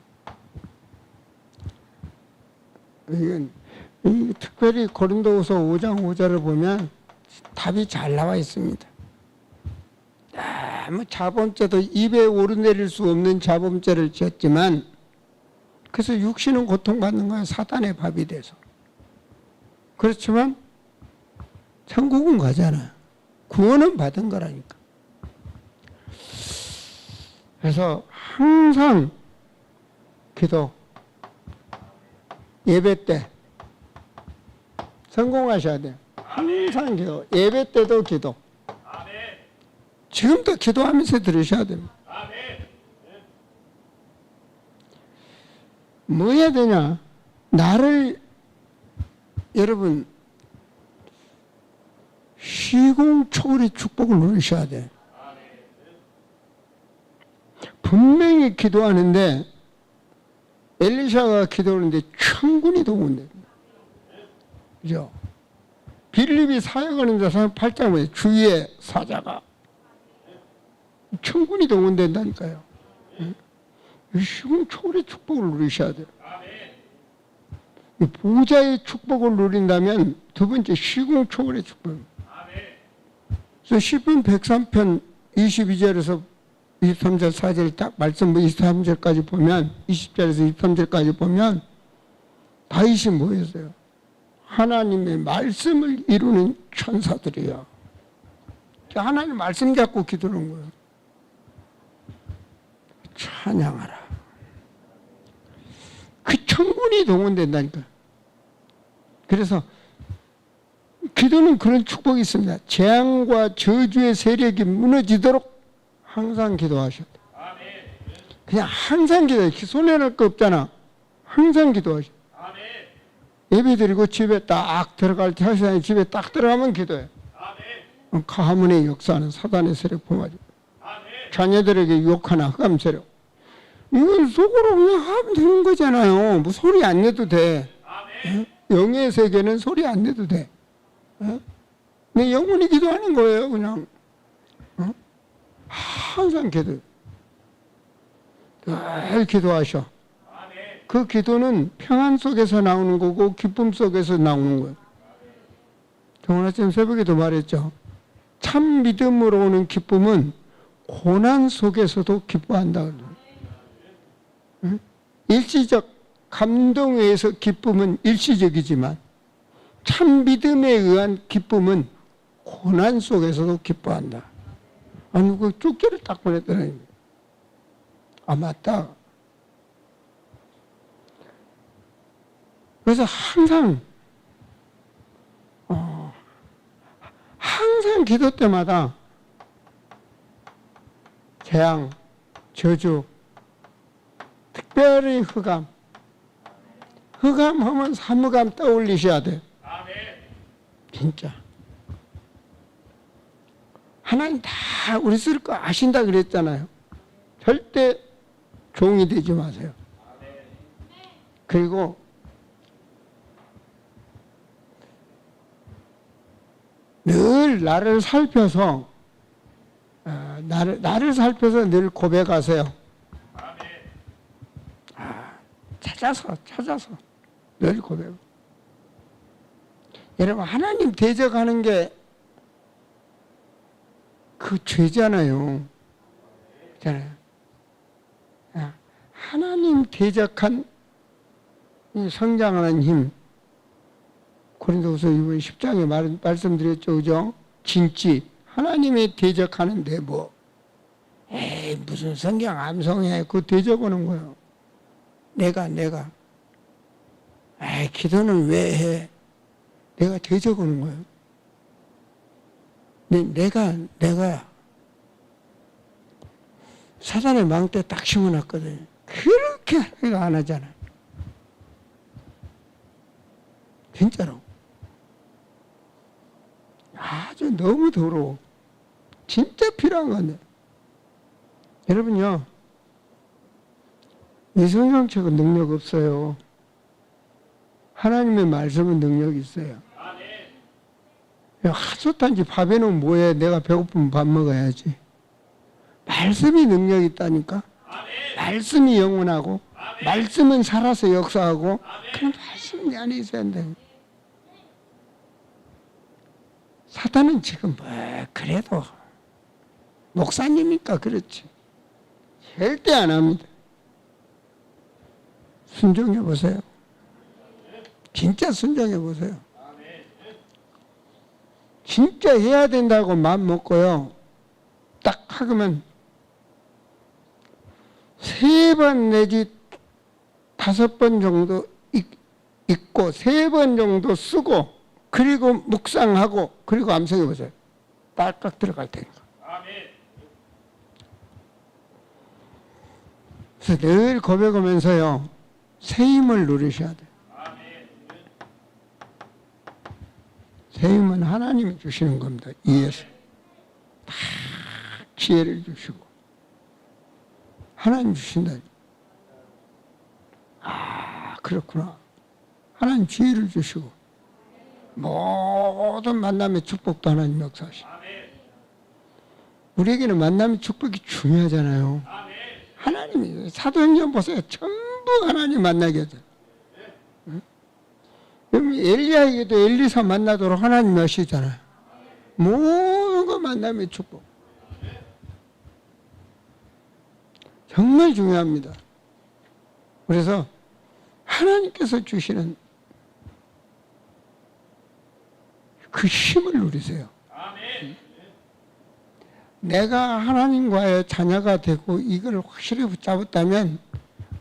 이건 특별히 고린도후서 5장 5절을 보면 답이 잘 나와 있습니다. 아무 자범죄도 입에 오르내릴 수 없는 자범죄를 지었지만 그래서 육신은 고통받는 거야. 사단의 밥이 돼서. 그렇지만 천국은 가잖아. 구원은 받은 거라니까. 그래서 항상 기도, 예배 때 성공하셔야 돼요. 항상 기도, 예배 때도 기도. 지금도 기도하면서 들으셔야 됩니다. 뭐 해야 되냐? 나를 여러분 시공초월의 축복을 누리셔야 돼. 분명히 기도하는데 엘리샤가 기도하는데 천군이 동원됩니다. 그죠? 빌립이 사역하는 데 8장 보면 주위에 사자가 천군이 동원된다니까요. 시공초월의 축복을 누리셔야 돼요. 보좌의 축복을 누린다면 두 번째 시공초월의 축복. 그래서 시편 103편 22절에서 23절 4절 딱 말씀 23절까지 보면 20절에서 23절까지 보면 다윗이 뭐였어요? 하나님의 말씀을 이루는 천사들이야. 하나님 말씀 잡고 기도하는 거예요. 찬양하라. 그 천군이 동원된다니까. 그래서 기도는 그런 축복이 있습니다. 재앙과 저주의 세력이 무너지도록 항상 기도하셔야 돼. 그냥 항상 기도해. 손해날 거 없잖아. 항상 기도하셔. 예배 드리고 집에 딱 들어갈 때, 집에 딱 들어가면 기도해. 가문의 역사는 사단의 세력 범하죠. 자녀들에게 욕하나 흑암 세력. 이건 속으로 그냥 하면 되는 거잖아요. 뭐 소리 안 내도 돼. 영의 세계는 소리 안 내도 돼. 내 영혼이 기도하는 거예요, 그냥. 항상 기도해. 늘 기도하셔. 그 기도는 평안 속에서 나오는 거고 기쁨 속에서 나오는 거예요. 오늘 아침 새벽에도 말했죠. 참 믿음으로 오는 기쁨은 고난 속에서도 기뻐한다. 일시적 감동에 의해서 기쁨은 일시적이지만 참 믿음에 의한 기쁨은 고난 속에서도 기뻐한다. 아니, 그 쪽지를 딱 보냈더니, 아, 맞다. 그래서 항상 기도 때마다 재앙, 저주, 특별히 흑암하면 사무감 떠올리셔야 돼. 진짜. 하나님 다 우리 쓸 거 아신다 그랬잖아요. 절대 종이 되지 마세요. 그리고 늘 나를 살펴서 나를 살펴서 늘 고백하세요. 찾아서 늘 고백. 여러분, 하나님 대적하는 게 그 죄잖아요. 그렇잖아요. 하나님 대적한 이 성장하는 힘. 고린도후서 이번 10장에 말씀드렸죠, 그죠? 진지. 하나님의 대적하는데 뭐, 에이, 무슨 성경 암송해. 그거 대적하는 거예요. 내가. 에이, 기도는 왜 해? 내가 대적하는 거예요. 내가 사단의 망대 딱 심어놨거든요. 그렇게 내가 안 하잖아요. 진짜로. 아주 너무 더러워. 진짜 필요한 건데. 여러분요, 이 성경책은 능력 없어요. 하나님의 말씀은 능력이 있어요. 하소탄지 밥 해놓으면 뭐해? 내가 배고프면 밥 먹어야지. 말씀이 능력이 있다니까. 말씀이 영원하고 말씀은 살아서 역사하고 그런 말씀이 안에 있어야 한다. 사단은 지금 뭐 그래도 목사님이니까 그렇지. 절대 안 합니다. 순종해 보세요. 진짜 순종해 보세요. 진짜 해야 된다고 마음 먹고요. 딱 하면 3번 내지 5번 정도 읽고 3번 정도 쓰고 그리고 묵상하고 그리고 암송해 보세요. 딸깍 들어갈 테니까. 그래서 늘 고백하면서요. 새 힘을 누리셔야 돼요. 새 힘은 하나님이 주시는 겁니다. 이에서 다 지혜를 주시고 하나님 주신다. 아 그렇구나. 하나님 지혜를 주시고 모든 만남의 축복도 하나님 역사하시고 우리에게는 만남의 축복이 중요하잖아요. 하나님이 사도행전 보세요. 전부 하나님 만나게 하죠. 엘리야에게도 엘리사 만나도록 하나님 하시잖아요. 모든 거 만남의 축복. 정말 중요합니다. 그래서 하나님께서 주시는 그 힘을 누리세요. 내가 하나님과의 자녀가 되고 이걸 확실히 붙잡았다면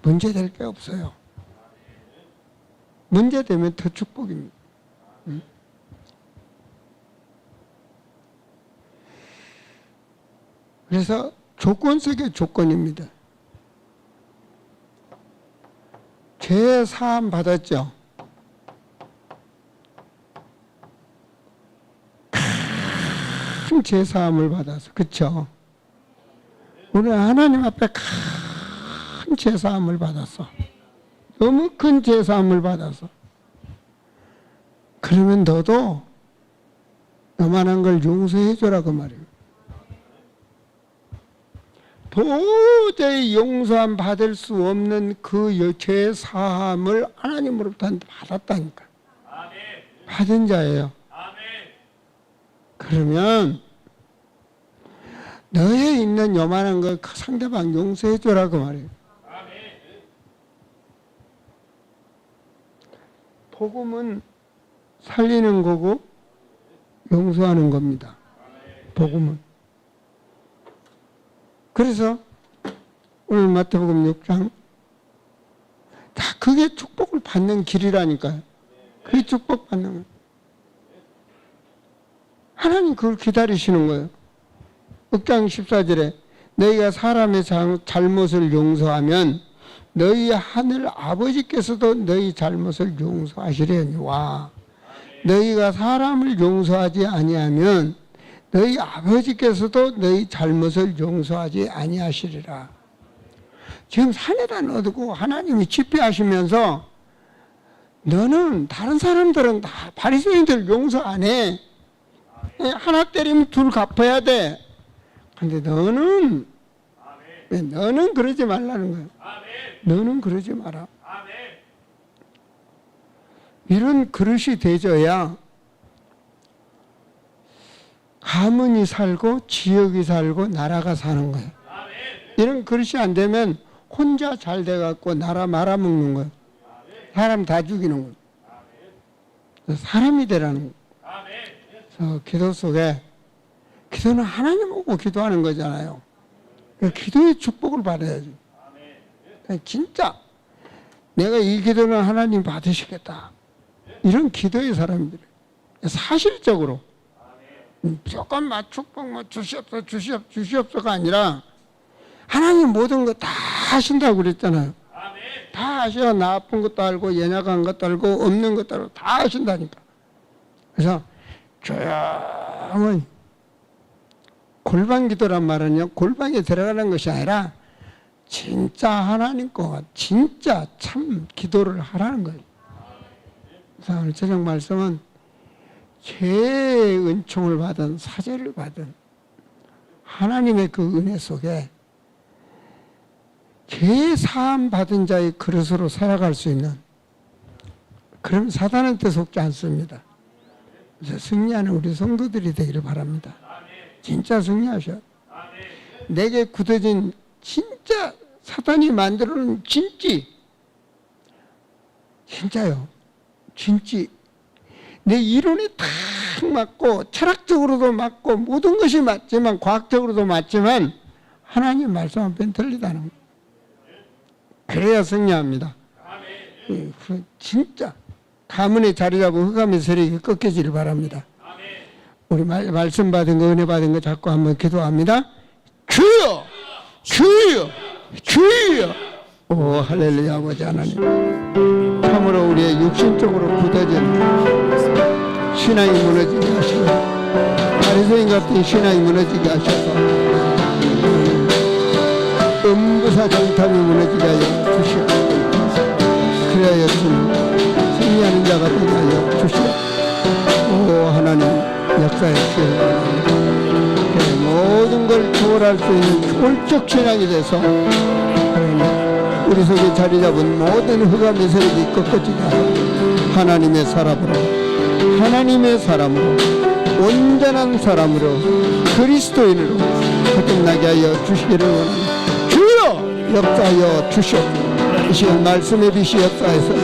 문제될 게 없어요. 문제되면 더 축복입니다. 그래서 조건 속의 조건입니다. 죄 사함 받았죠. 큰 죄 사함을 받아서 그렇죠. 우리 하나님 앞에 큰 죄 사함을 받았어. 너무 큰 죄 사함을 받아서. 그러면 너도 너만한 걸 용서해 주라고 말이에요. 도저히 용서함 받을 수 없는 그 죄 사함을 하나님으로부터 받았다니까. 받은 자예요. 그러면 너에 있는 요만한 거 상대방 용서해 주라고 말이에요. 복음은 살리는 거고 용서하는 겁니다. 복음은. 그래서 오늘 마태복음 6장 다 그게 축복을 받는 길이라니까요. 그게 축복 받는 거예요. 하나님 그걸 기다리시는 거예요. 6장 14절에 너희가 사람의 잘못을 용서하면 너희 하늘 아버지께서도 너희 잘못을 용서하시려니와 너희가 사람을 용서하지 아니하면 너희 아버지께서도 너희 잘못을 용서하지 아니하시리라. 지금 산에다 넣어두고 하나님이 집회하시면서 너는 다른 사람들은 다 바리새인들 용서 안 해. 하나 때리면 둘 갚아야 돼. 근데 너는 그러지 말라는 거예요. 너는 그러지 마라. 이런 그릇이 되져야 가문이 살고 지역이 살고 나라가 사는 거예요. 이런 그릇이 안 되면 혼자 잘 돼갖고 나라 말아먹는 거예요. 사람 다 죽이는 거예요. 사람이 되라는 거예요. 그래서 기도 속에 기도는 하나님 보고 기도하는 거잖아요. 기도의 축복을 받아야죠. 진짜 내가 이 기도는 하나님 받으시겠다. 이런 기도의 사람들이 사실적으로 조금만 축복 주시옵소가 아니라 하나님 모든 거 다 하신다고 그랬잖아요. 다 하셔. 나 아픈 것도 알고 연약한 것도 알고 없는 것도 알고 다 하신다니까. 그래서 조용히 골방 기도란 말은요, 골방에 들어가는 것이 아니라 진짜 하나님 거와 진짜 참 기도를 하라는 거예요. 그래서 오늘 저녁 말씀은 죄의 은총을 받은 사죄를 받은 하나님의 그 은혜 속에 죄 사함 받은 자의 그릇으로 살아갈 수 있는, 그럼 사단한테 속지 않습니다. 그래서 승리하는 우리 성도들이 되기를 바랍니다. 진짜 승리하셔. 내게 굳어진 진짜 사탄이 만들어놓은 진짜요. 진지. 내 이론에 딱 맞고 철학적으로도 맞고 모든 것이 맞지만 과학적으로도 맞지만 하나님 말씀 한편 틀리다는 거예요. 그래야 승리합니다. 진짜 가문에 자리 잡은 흑암의 세력이 꺾여지길 바랍니다. 우리 말씀 받은 거 은혜 받은 거 자꾸 한번 기도합니다. 주여 주여 주여. 오 할렐루야. 아버지 하나님, 참으로 우리의 육신적으로 굳어진 신앙이 무너지게 하시고 바리새인 같은 신앙이 무너지게 하셔서 음부사 정탐이 무너지게 하여 주시오. 그래야 승리하는 자가 되게 하여 주시오. 오 하나님 역사에 주시오. 모든 걸 초월할 수 있는 초월적 신앙이 돼서 우리 속에 자리 잡은 모든 흑암의 세력이 꺾어지게 하여 하나님의 사람으로 온전한 사람으로 그리스도인으로 거듭나게 하여 주시기를 원합니다. 주여 역사하여 주시옵소서. 이 시간 말씀의 빛이 역사해서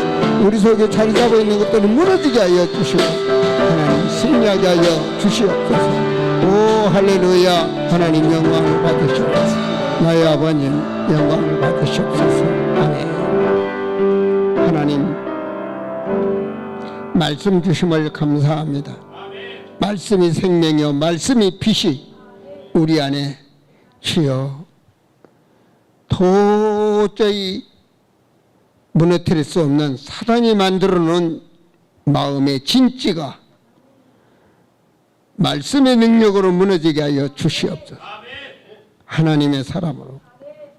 우리 속에 자리 잡아 있는 것들을 무너지게 하여 주시고 하나님 승리하게 하여 주시옵소서. 오 할렐루야. 하나님 영광을 받으시옵소서. 나의 아버님 영광을 받으시옵소서. 아멘. 하나님 말씀 주심을 감사합니다. 말씀이 생명이요 말씀이 빛이 우리 안에 주여 도저히 무너뜨릴 수 없는 사단이 만들어 놓은 마음의 진지가 말씀의 능력으로 무너지게 하여 주시옵소서. 하나님의 사람으로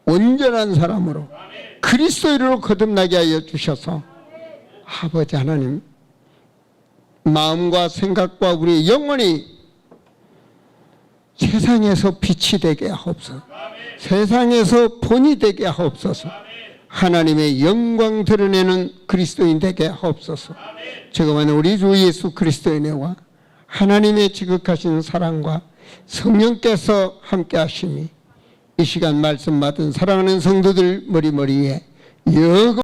온전한 사람으로 그리스도인으로 거듭나게 하여 주셔서 아버지 하나님 마음과 생각과 우리의 영혼이 세상에서 빛이 되게 하옵소서. 세상에서 본이 되게 하옵소서. 하나님의 영광 드러내는 그리스도인 되게 하옵소서. 지금은 우리 주 예수 그리스도의 은혜와 하나님의 지극하신 사랑과 성령께서 함께 하심이 이 시간 말씀 받은 사랑하는 성도들 머리머리에